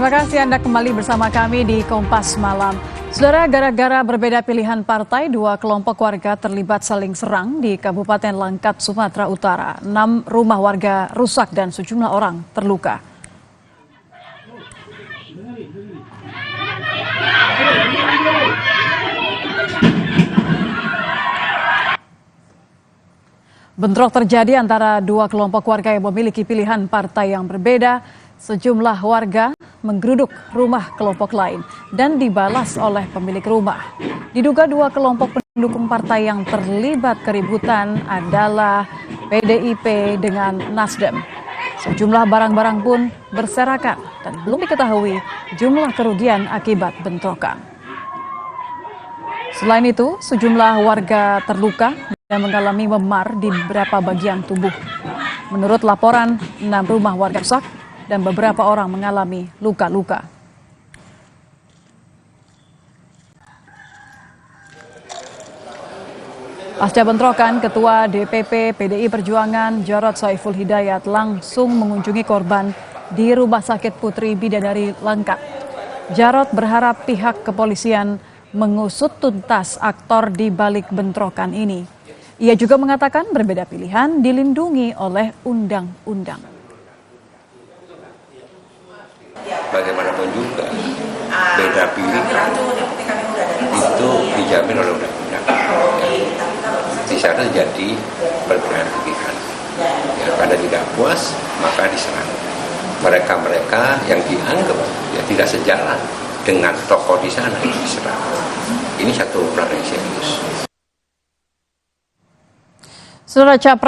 Terima kasih Anda kembali bersama kami di Kompas Malam. Saudara, gara-gara berbeda pilihan partai, dua kelompok warga terlibat saling serang di Kabupaten Langkat, Sumatera Utara. 6 rumah warga rusak dan sejumlah orang terluka. Bentrok terjadi antara dua kelompok warga yang memiliki pilihan partai yang berbeda. Sejumlah warga menggeruduk rumah kelompok lain dan dibalas oleh pemilik rumah. Diduga dua kelompok pendukung partai yang terlibat keributan adalah PDIP dengan Nasdem. Sejumlah barang-barang pun berserakan dan belum diketahui jumlah kerugian akibat bentrokan. Selain itu, sejumlah warga terluka dan mengalami memar di beberapa bagian tubuh. Menurut laporan, 6 rumah warga rusak dan beberapa orang mengalami luka-luka. Pasca bentrokan, Ketua DPP PDI Perjuangan Jarod Saiful Hidayat langsung mengunjungi korban di Rumah Sakit Putri Bidadari Langkat. Jarod berharap pihak kepolisian mengusut tuntas aktor di balik bentrokan ini. Ia juga mengatakan berbeda pilihan dilindungi oleh undang-undang. Bagaimanapun juga beda pilihan itu dijamin oleh undang-undang. Di sana jadi perbedaan pilihan. Ya, pada tidak puas maka diserang. Mereka yang dianggap tidak sejalan dengan tokoh di sana diserang. Ini satu perang yang serius. Saudara, Capres